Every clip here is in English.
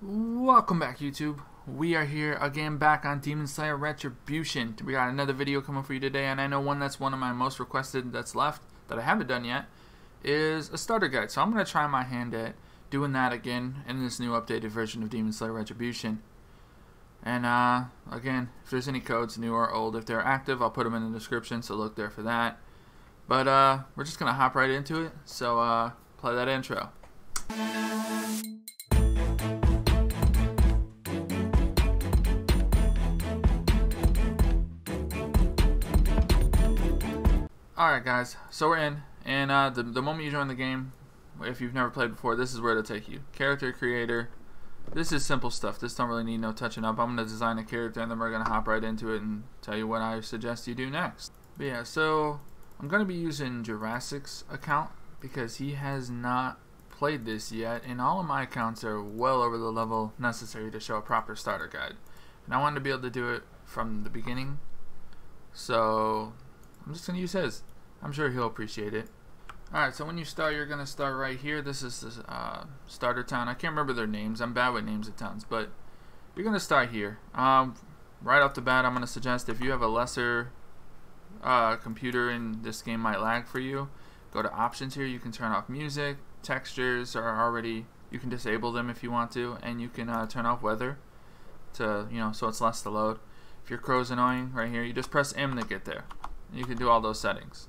Welcome back, YouTube. We are here again back on Demon Slayer Retribution. We got another video coming for you today, and I know that's one of my most requested that's left that I haven't done yet is a starter guide. So I'm going to try my hand at doing that again in this new updated version of Demon Slayer Retribution. And again, if there's any codes, new or old, if they're active, I'll put them in the description, so look there for that. But we're just going to hop right into it, so play that intro. Alright guys, so we're in, and the moment you join the game, if you've never played before, this is where it'll take you. Character creator. This is simple stuff. This don't really need no touching up. I'm going to design a character and then we're going to hop right into it and tell you what I suggest you do next. But yeah, so I'm going to be using Jurassic's account because he has not played this yet, and all of my accounts are well over the level necessary to show a proper starter guide. And I wanted to be able to do it from the beginning, so I'm just going to use his. I'm sure he'll appreciate it. Alright, so when you start, you're going to start right here. This is the starter town. I can't remember their names. I'm bad with names of towns, but you're going to start here. Right off the bat, I'm going to suggest if you have a lesser computer and this game might lag for you, go to options here. You can turn off music. Textures are already, you can disable them if you want to, and you can turn off weather to, so it's less to load. If your crow's annoying, right here, you just press M to get there. You can do all those settings.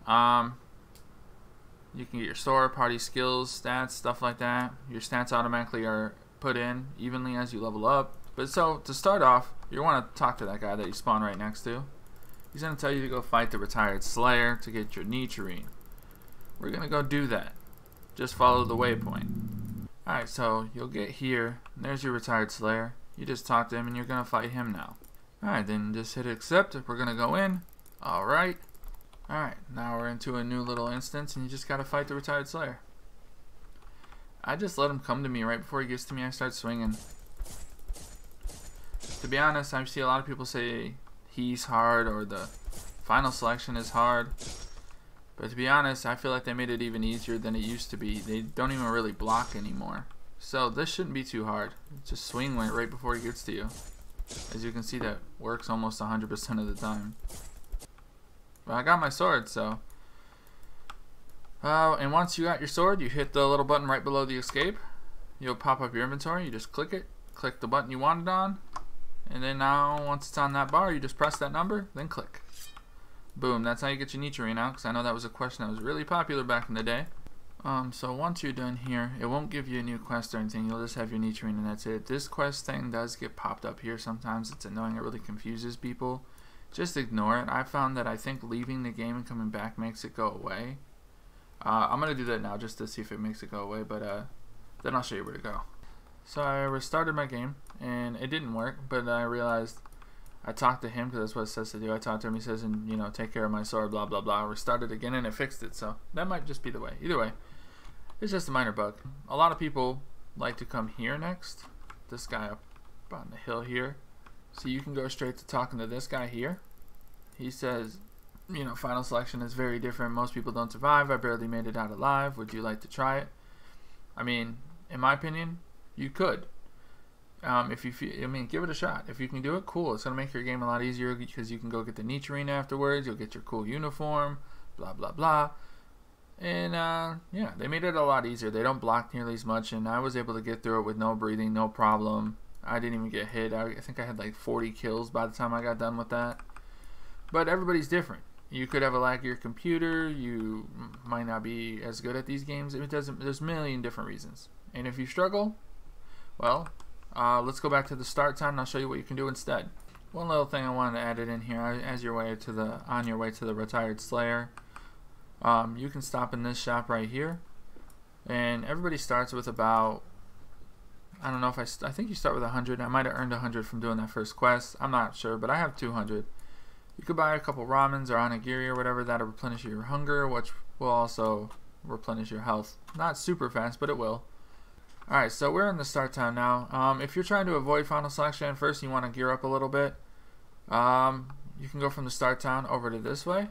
You can get your store, party skills, stats, stuff like that. Your stats automatically are put in evenly as you level up. But so to start off, you want to talk to that guy that you spawn right next to. He's going to tell you to go fight the retired Slayer to get your Nichirin. We're going to go do that. Just follow the waypoint. Alright, so you'll get here. And there's your retired Slayer. You just talk to him and you're going to fight him now. Alright, then just hit accept. We're going to go in. Alright. Alright, now we're into a new little instance and you just gotta fight the retired Slayer. I just let him come to me. Right before he gets to me, I start swinging. To be honest, I see a lot of people say he's hard or the final selection is hard. But to be honest, I feel like they made it even easier than it used to be. They don't even really block anymore. So this shouldn't be too hard. Just swing right before he gets to you. As you can see, that works almost 100% of the time. But I got my sword, so. And once you got your sword, you hit the little button right below the escape. You'll pop up your inventory. You just click it. Click the button you want it on. And then now, once it's on that bar, you just press that number, then click. Boom. That's how you get your Nichirin out, because I know that was a question that was really popular back in the day. So once you're done here, it won't give you a new quest or anything. You'll just have your Nichirin and that's it. This quest thing does get popped up here sometimes. It's annoying. It really confuses people. Just ignore it. I found that I think leaving the game and coming back makes it go away. I'm going to do that now just to see if it makes it go away, but then I'll show you where to go. So I restarted my game, and it didn't work, but I realized I talked to him because that's what it says to do. I talked to him, he says, and take care of my sword, blah, blah, blah. I restarted again, and it fixed it, so that might just be the way. Either way, it's just a minor bug. A lot of people like to come here next. This guy up on the hill here. So you can go straight to talking to this guy here. He says, final selection is very different. Most people don't survive. I barely made it out alive. Would you like to try it? I mean, in my opinion, you could. If you feel, give it a shot. If you can do it, cool. It's gonna make your game a lot easier because you can go get the Nichirin afterwards. You'll get your cool uniform. Blah blah blah. And yeah, they made it a lot easier. They don't block nearly as much, and I was able to get through it with no breathing, no problem. I didn't even get hit. I think I had like 40 kills by the time I got done with that. But everybody's different. You could have a laggier computer. You might not be as good at these games. It doesn't. There's a million different reasons. And if you struggle, well, let's go back to the start time and I'll show you what you can do instead. One little thing I wanted to add it in here as your way to on your way to the retired Slayer. You can stop in this shop right here, and everybody starts with about. I don't know if I think you start with 100. I might have earned 100 from doing that first quest. I'm not sure, but I have 200. You could buy a couple ramens or onigiri or whatever. That'll replenish your hunger, which will also replenish your health. Not super fast, but it will. Alright, so we're in the start time now. If you're trying to avoid final selection, first you want to gear up a little bit. You can go from the start town over to this way,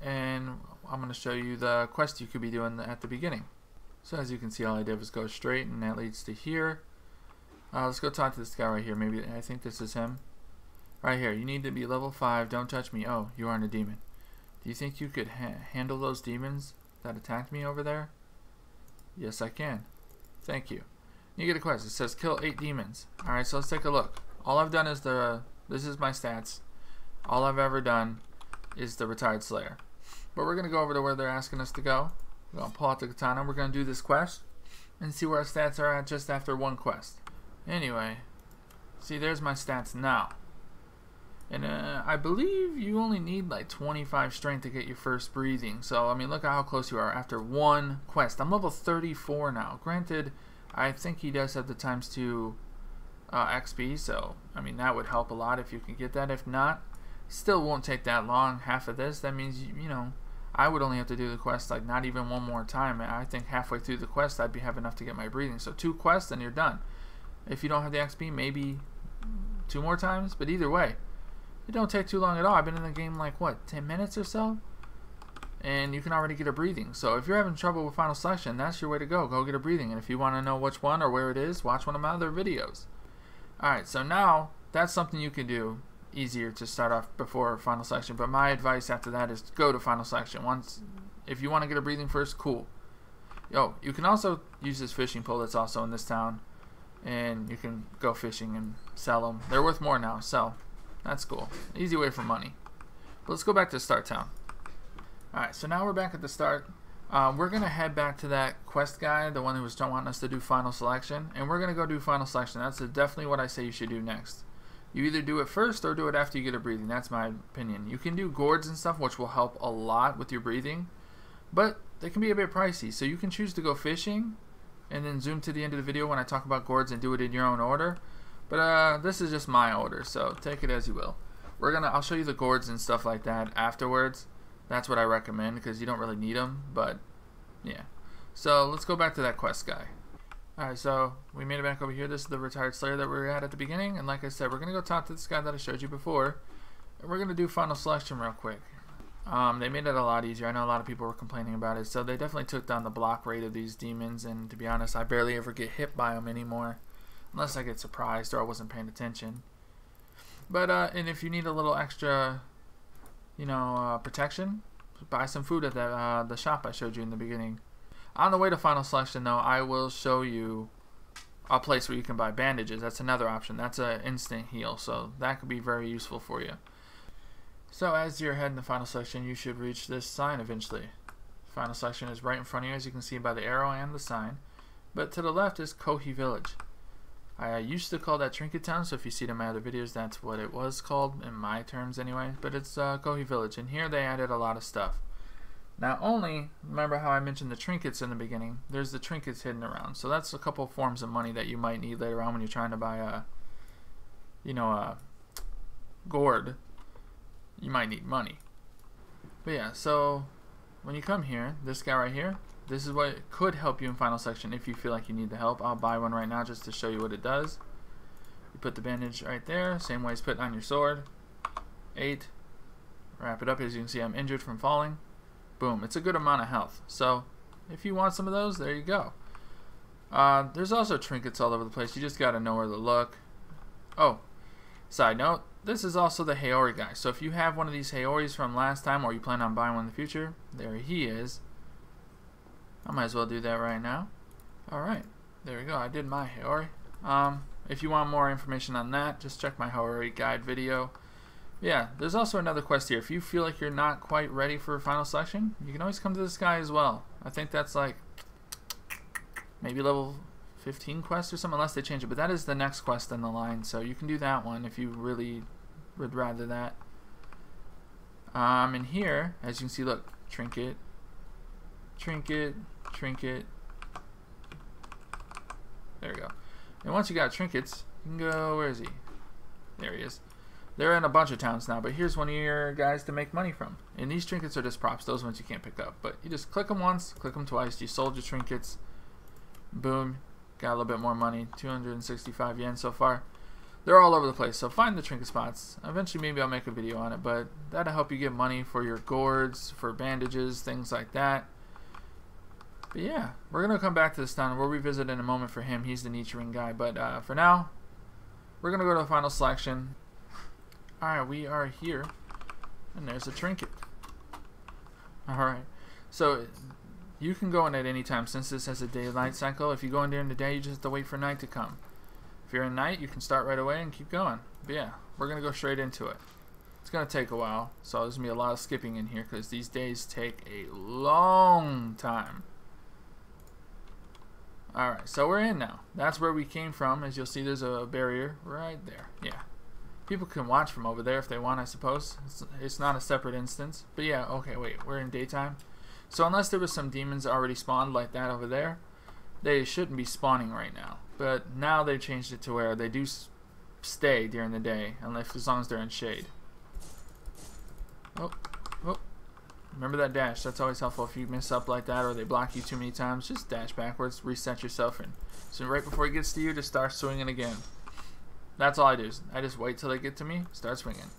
and I'm going to show you the quest you could be doing at the beginning. So as you can see, all I did was go straight, and that leads to here. Let's go talk to this guy right here. Maybe I think this is him. Right here. You need to be level 5. Don't touch me. Oh, you aren't a demon. Do you think you could handle those demons that attacked me over there? Yes, I can. Thank you. You get a quest. It says kill 8 demons. Alright, so let's take a look. All I've done is this is my stats. All I've ever done is the Retired Slayer. But we're going to go over to where they're asking us to go. We're going to pull out the katana. We're going to do this quest and see where our stats are at just after one quest. Anyway, see, there's my stats now. And I believe you only need like 25 strength to get your first breathing. So, I mean, look at how close you are after one quest. I'm level 34 now. Granted, I think he does have the ×2 XP. So, I mean, that would help a lot if you can get that. If not, still won't take that long. Half of this, that means, you know, I would only have to do the quest like not even one more time. I think halfway through the quest, I'd have enough to get my breathing. So 2 quests and you're done. If you don't have the XP, maybe 2 more times. But either way, it don't take too long at all. I've been in the game like, what, 10 minutes or so? And you can already get a breathing. So if you're having trouble with Final Selection, that's your way to go. Go get a breathing. And if you want to know which one or where it is, watch one of my other videos. Alright, so now that's something you can do easier to start off before Final Selection. But my advice after that is go to Final Selection. If you want to get a breathing first, cool. Yo, you can also use this fishing pole that's also in this town. And you can go fishing and sell them. They're worth more now, so that's cool. Easy way for money. But let's go back to Start Town. Alright, so now we're back at the start. We're going to head back to that quest guy, the one who was wanting us to do Final Selection. And we're going to go do Final Selection. That's definitely what I say you should do next. You either do it first or do it after you get a breathing. That's my opinion. You can do gourds and stuff, which will help a lot with your breathing. But they can be a bit pricey. So you can choose to go fishing and then zoom to the end of the video when I talk about gourds and do it in your own order. But this is just my order, so take it as you will. I'll show you the gourds and stuff like that afterwards. That's what I recommend because you don't really need them, but yeah. So let's go back to that quest guy. Alright, so we made it back over here. This is the Retired Slayer that we were at the beginning, and like I said, we're going to go talk to this guy that I showed you before, and we're going to do Final Selection real quick. They made it a lot easier. I know a lot of people were complaining about it, so they definitely took down the block rate of these demons, and to be honest, I barely ever get hit by them anymore. Unless I get surprised or I wasn't paying attention. But, and if you need a little extra, you know, protection, buy some food at the shop I showed you in the beginning. On the way to Final Selection, though, I will show you a place where you can buy bandages. That's another option. That's an instant heal, so that could be very useful for you. So, as you're heading to Final Selection, you should reach this sign eventually. Final Selection is right in front of you, as you can see by the arrow and the sign. But to the left is Kohi Village. I used to call that Trinket Town, so if you see it in my other videos, that's what it was called, in my terms anyway. But it's Kohi Village, and here they added a lot of stuff. Not only, remember how I mentioned the trinkets in the beginning, there's the trinkets hidden around. So that's a couple forms of money that you might need later on when you're trying to buy a, you know, a gourd. You might need money. But yeah, so when you come here, this guy right here, this is what could help you in Final Selection if you feel like you need the help. I'll buy one right now just to show you what it does. You put the bandage right there, same way as putting on your sword. 8. Wrap it up. As you can see, I'm injured from falling. Boom. It's a good amount of health. So if you want some of those, there you go. There's also trinkets all over the place. You just got to know where to look. Oh, side note, this is also the Haori guy. So if you have one of these Haoris from last time or you plan on buying one in the future, there he is. I might as well do that right now. Alright, there we go. I did my Haori. If you want more information on that, just check my Haori guide video. Yeah, there's also another quest here. If you feel like you're not quite ready for Final Selection, you can always come to this guy as well. I think that's like maybe level 15 quest or something, unless they change it. But that is the next quest in the line, so you can do that one if you really would rather that. In here, as you can see, look, trinket, trinket, trinket. There we go. And once you got trinkets, you can go, where is he? There he is. They're in a bunch of towns now, but here's one of your guys to make money from. And these trinkets are just props. Those ones you can't pick up. But you just click them once, click them twice. You sold your trinkets. Boom. Got a little bit more money. 265 yen so far. They're all over the place, so find the trinket spots. Eventually maybe I'll make a video on it, but that'll help you get money for your gourds, for bandages, things like that. But yeah, we're going to come back to this town. We'll revisit in a moment for him. He's the Nichirin guy. But for now, we're going to go to the final selection. Alright, we are here. And there's a trinket. Alright. So, you can go in at any time since this has a day-night cycle. If you go in during the day, you just have to wait for night to come. If you're in night, you can start right away and keep going. But yeah, we're going to go straight into it. It's going to take a while. So there's going to be a lot of skipping in here because these days take a long time. Alright, so we're in now. That's where we came from. As you'll see, there's a barrier right there. Yeah. People can watch from over there if they want, I suppose. It's not a separate instance. But yeah, okay, wait. We're in daytime. So unless there was some demons already spawned like that over there, they shouldn't be spawning right now. But now they've changed it to where they do stay during the day, as long as they're in shade. Oh, oh. Remember that dash. That's always helpful. If you mess up like that or they block you too many times, just dash backwards, reset yourself, and so right before he gets to you, just start swinging again. That's all I do. I just wait till they get to me, start swinging.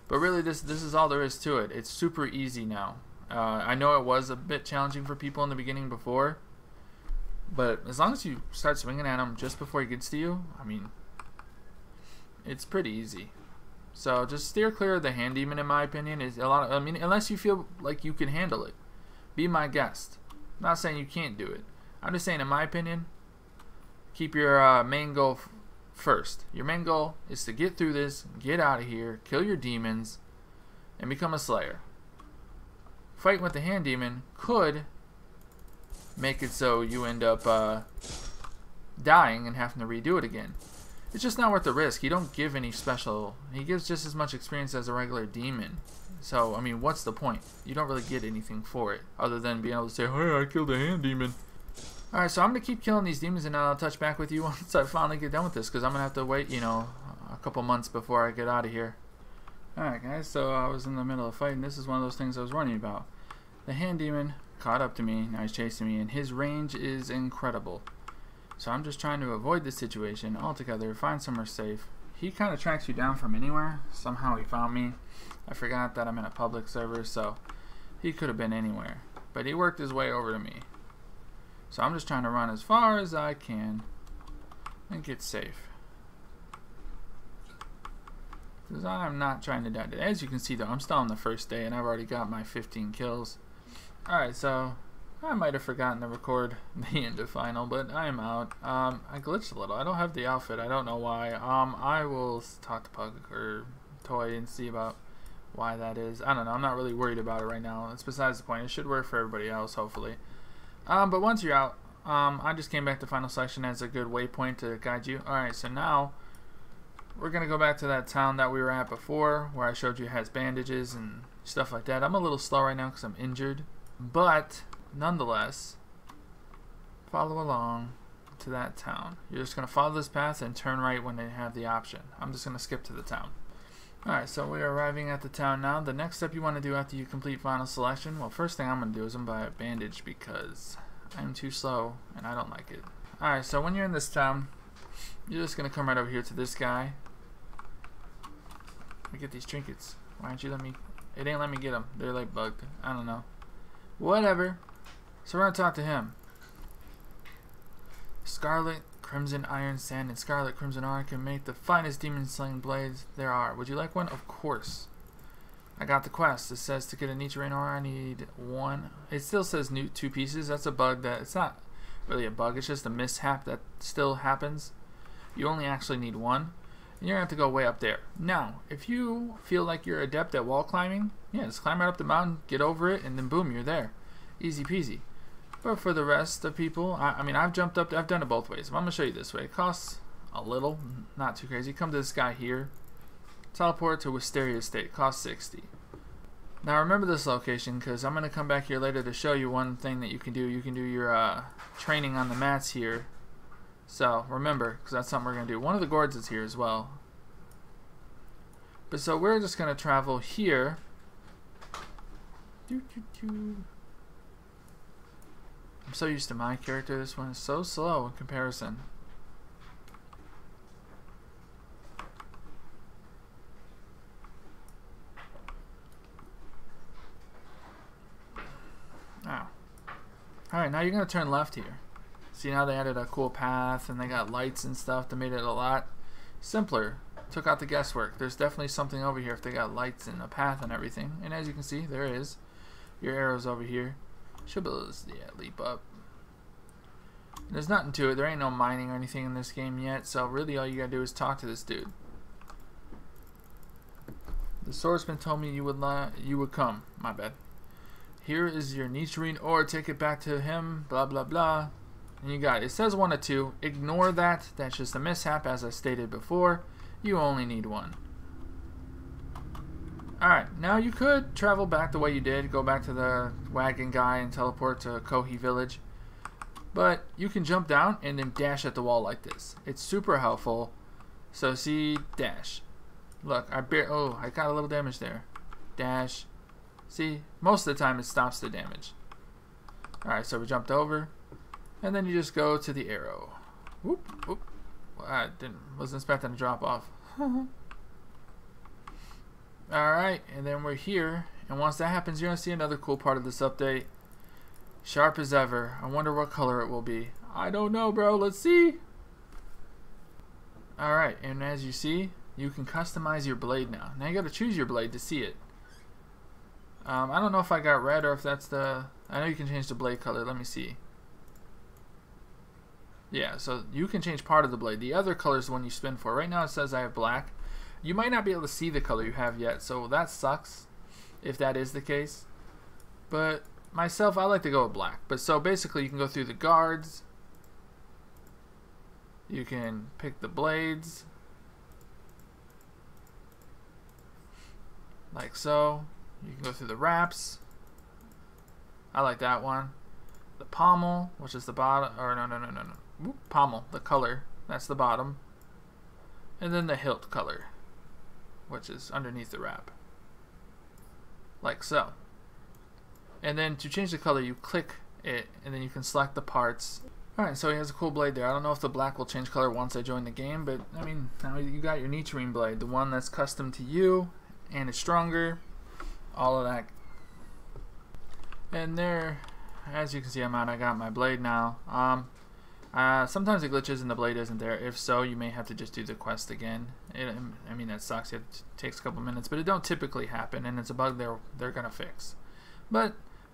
But really, this is all there is to it. It's super easy now. I know it was a bit challenging for people in the beginning before, but as long as you start swinging at him just before he gets to you, I mean, it's pretty easy. So just steer clear of the hand demon, in my opinion. Is a lot of, I mean, unless you feel like you can handle it, be my guest. I'm not saying you can't do it. I'm just saying, in my opinion, keep your main goal first. Your main goal is to get through this, get out of here, kill your demons, and become a slayer. Fighting with the hand demon could make it so you end up dying and having to redo it again. It's just not worth the risk. You don't give any special. He gives just as much experience as a regular demon. So, I mean, what's the point? You don't really get anything for it other than being able to say, hey, I killed a hand demon. Alright, so I'm going to keep killing these demons, and I'll touch back with you once I finally get done with this, because I'm going to have to wait, you know, a couple months before I get out of here. Alright, guys, so I was in the middle of fighting. This is one of those things I was warning you about. The hand demon caught up to me. Now he's chasing me, and his range is incredible. So I'm just trying to avoid this situation altogether, find somewhere safe. He kind of tracks you down from anywhere. Somehow he found me. I forgot that I'm in a public server, so he could have been anywhere. But he worked his way over to me. So I'm just trying to run as far as I can and get safe. Because I'm not trying to die. As you can see though, I'm still on the first day and I've already got my 15 kills. Alright, so I might have forgotten to record the end of final, but I am out. I glitched a little. I don't have the outfit. I don't know why. I will talk to Pug or Toy and see about why that is. I don't know. I'm not really worried about it right now. It's besides the point. It should work for everybody else, hopefully. But once you're out, I just came back to final section as a good waypoint to guide you. Alright, so now we're going to go back to that town that we were at before, where I showed you it has bandages and stuff like that. I'm a little slow right now because I'm injured, but nonetheless, follow along to that town. You're just going to follow this path and turn right when they have the option. I'm just going to skip to the town. Alright, so we are arriving at the town now. The next step you want to do after you complete final selection, well, first thing I'm going to do is I'm going to buy a bandage because I'm too slow and I don't like it. Alright, so when you're in this town, you're just going to come right over here to this guy. Let me get these trinkets. Why don't you let me... It ain't let me get them. They're like bugged. I don't know. Whatever. So we're going to talk to him. Scarlet, Crimson Iron Sand, and Scarlet Crimson Ore can make the finest demon slaying blades there are. Would you like one? Of course. I got the quest. It says to get a Nichirin ore, I need one. It still says 2 pieces. That's a bug that... It's not really a bug. It's just a mishap that still happens. You only actually need one. And you're going to have to go way up there. Now, if you feel like you're adept at wall climbing, yeah, just climb right up the mountain, get over it, and then boom, you're there. Easy peasy. But for the rest of people, I mean, I've jumped up, I've done it both ways. But I'm going to show you this way. It costs a little, not too crazy. Come to this guy here. Teleport to Wisteria State. It costs 60. Now remember this location because I'm going to come back here later to show you one thing that you can do. You can do your training on the mats here. So remember, because that's something we're going to do. One of the gourds is here as well. But so we're just going to travel here. I'm so used to my character. This one is so slow in comparison. Ow. Alright, now you're going to turn left here. See, now they added a cool path and they got lights and stuff that made it a lot simpler. Took out the guesswork. There's definitely something over here if they got lights and a path and everything. And as you can see, there is. Your arrow's over here. Should be able to leap up. There's nothing to it. There ain't no mining or anything in this game yet. So really all you gotta do is talk to this dude. The swordsman told me you would come. My bad. Here is your Nichirin ore. Take it back to him. Blah blah blah. And you got it. It says 1 of 2. Ignore that. That's just a mishap, as I stated before. You only need 1. Alright, now you could travel back the way you did. Go back to the wagon guy and teleport to Kohi village. But you can jump down and then dash at the wall like this. It's super helpful. So see, dash. Look, I got a little damage there. Dash. See, most of the time it stops the damage. Alright, so we jumped over. And then you just go to the arrow. Whoop, whoop. Well, I wasn't expecting to drop off. Alright, and then we're here. And once that happens, you're going to see another cool part of this update. Sharp as ever. I wonder what color it will be. I don't know, bro. Let's see. Alright, and as you see, you can customize your blade now. Now you got to choose your blade to see it. I don't know if I got red or if that's the... I know you can change the blade color. Let me see. Yeah, so you can change part of the blade. The other color is the one you spin for. Right now it says I have black. You might not be able to see the color you have yet, so that sucks if that is the case. But myself, I like to go with black. But so basically you can go through the guards. You can pick the blades. Like so. You can go through the wraps. I like that one. The pommel, which is the bottom, or no. Pommel, the color, that's the bottom. And then the hilt color, which is underneath the wrap. Like so. And then to change the color, you click it, and then you can select the parts. Alright, so he has a cool blade there. I don't know if the black will change color once I join the game, but I mean, now you got your Nichirin blade, the one that's custom to you, and it's stronger, all of that. And there, as you can see, I got my blade now. Sometimes it glitches and the blade isn't there. If so, you may have to just do the quest again. I mean, that sucks. It takes a couple minutes, but it don't typically happen, and it's a bug they're gonna fix. But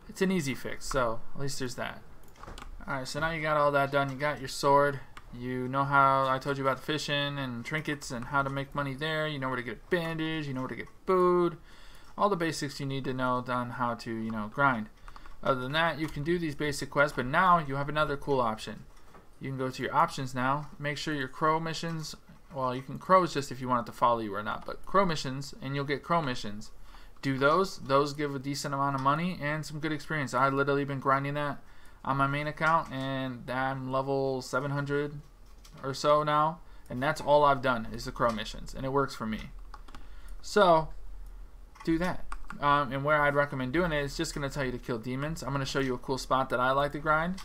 it's an easy fix, so at least there's that. Alright, so now you got all that done. You got your sword. You know how I told you about the fishing and trinkets and how to make money there. You know where to get a bandage. You know where to get food. All the basics you need to know on how to, you know, grind. Other than that, you can do these basic quests, but now you have another cool option. You can go to your options now. Make sure your crow missions, well, you can crow is just if you want it to follow you or not, but crow missions, and you'll get crow missions. Do those. Those give a decent amount of money and some good experience. I've literally been grinding that on my main account, and I'm level 700 or so now, and that's all I've done is the crow missions, and it works for me. So, do that. And where I'd recommend doing it is just going to tell you to kill demons. I'm going to show you a cool spot that I like to grind.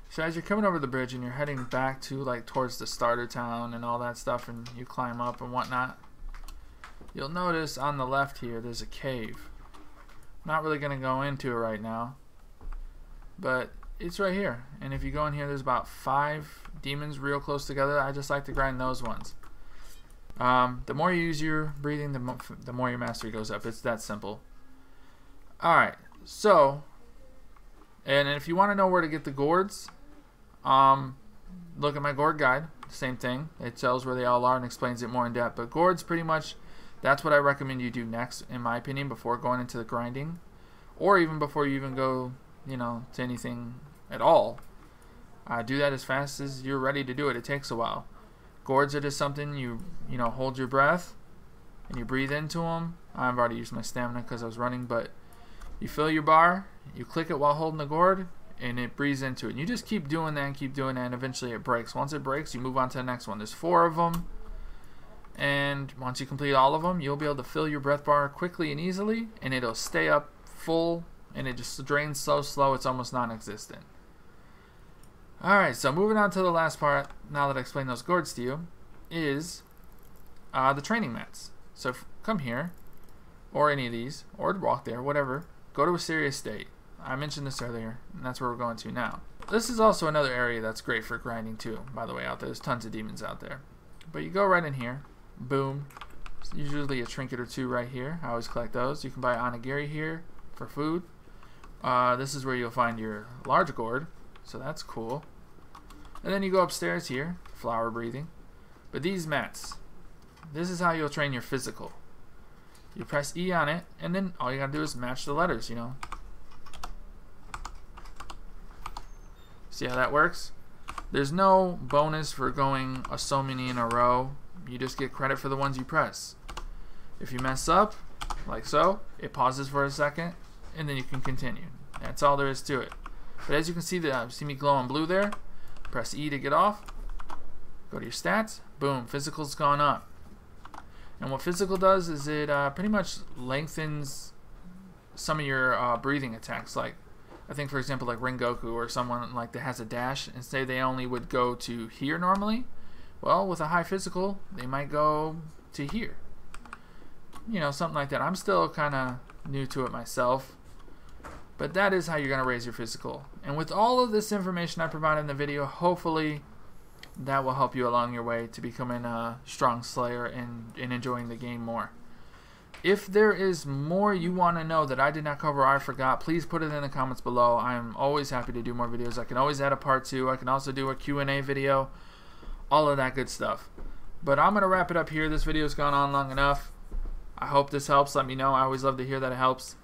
So as you're coming over the bridge and you're heading back to like towards the starter town and all that stuff, and you climb up and whatnot, you'll notice on the left here there's a cave. Not really going to go into it right now, but it's right here. And if you go in here, there's about 5 demons real close together. I just like to grind those ones. The more you use your breathing, the more your mastery goes up. It's that simple. Alright, so, and if you want to know where to get the gourds, look at my gourd guide. Same thing. It tells where they all are and explains it more in depth. But gourds, pretty much, that's what I recommend you do next, in my opinion, before going into the grinding. Or even before you even go, you know, to anything at all. Do that as fast as you're ready to do it. It takes a while. Gourds are just something you know, hold your breath and you breathe into them. I've already used my stamina because I was running, but you fill your bar, you click it while holding the gourd, and it breathes into it. And you just keep doing that and keep doing that, and eventually it breaks. Once it breaks, you move on to the next one. There's 4 of them, and once you complete all of them, you'll be able to fill your breath bar quickly and easily, and it'll stay up full, and it just drains so slow it's almost non-existent. Alright, so moving on to the last part, now that I explained those gourds to you, is the training mats. So come here, or any of these, or walk there, whatever. Go to Wisteria State. I mentioned this earlier, and that's where we're going to now. This is also another area that's great for grinding too, by the way, out there. There's tons of demons out there. But you go right in here, boom. There's usually a trinket or two right here. I always collect those. You can buy onigiri here for food. This is where you'll find your large gourd, so that's cool. And then you go upstairs here, flower breathing. But these mats, this is how you'll train your physical. You press E on it, and then all you gotta do is match the letters, you know. See how that works? There's no bonus for going so many in a row. You just get credit for the ones you press. If you mess up, like so, it pauses for a second, and then you can continue. That's all there is to it. But as you can see, see me glowing blue there? Press E to get off. Go to your stats. Boom, physical's gone up. And what physical does is it pretty much lengthens some of your breathing attacks. Like, I think for example like Rengoku or someone like that has a dash, and say they only would go to here normally. Well, with a high physical, they might go to here. You know, something like that. I'm still kind of new to it myself. But that is how you're going to raise your physical. And with all of this information I provided in the video, hopefully that will help you along your way to becoming a strong slayer and enjoying the game more. If there is more you want to know that I did not cover or I forgot, please put it in the comments below. I'm always happy to do more videos. I can always add a part 2. I can also do a Q&A video. All of that good stuff. But I'm going to wrap it up here. This video's gone on long enough. I hope this helps. Let me know. I always love to hear that it helps.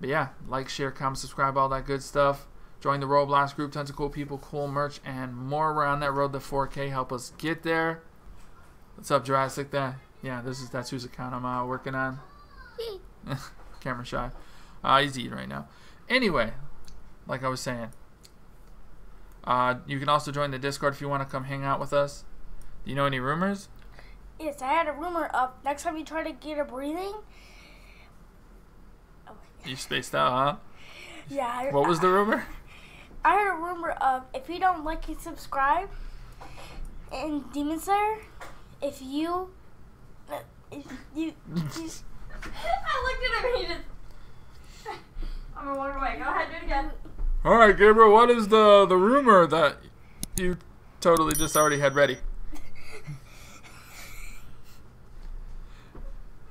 But yeah, like, share, comment, subscribe, all that good stuff. Join the Roblox group. Tons of cool people, cool merch, and more. We're on that road to 4K. Help us get there. What's up, Jurassic? That's whose account I'm working on. Camera shy. He's eating right now. Anyway, like I was saying, you can also join the Discord if you want to come hang out with us. Do you know any rumors? Yes, I had a rumor of next time you try to get a breathing. Oh. You spaced out, huh? Yeah. What was the rumor? I heard a rumor of if you don't like and subscribe in Demon Slayer, if you I looked at him and he just I'm gonna walk away. Go ahead, do it again. Alright, Gabriel, what is the rumor that you totally just already had ready?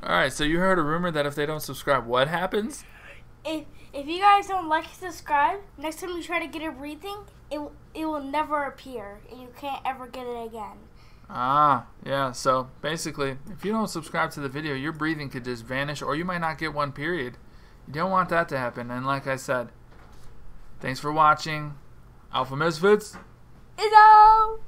Alright, so you heard a rumor that if they don't subscribe, what happens? If you guys don't like and subscribe, next time you try to get a breathing, it will never appear, and you can't ever get it again. Ah, yeah, so basically, if you don't subscribe to the video, your breathing could just vanish, or you might not get one, period. You don't want that to happen, and like I said, thanks for watching. Alphamisfits. Izzo!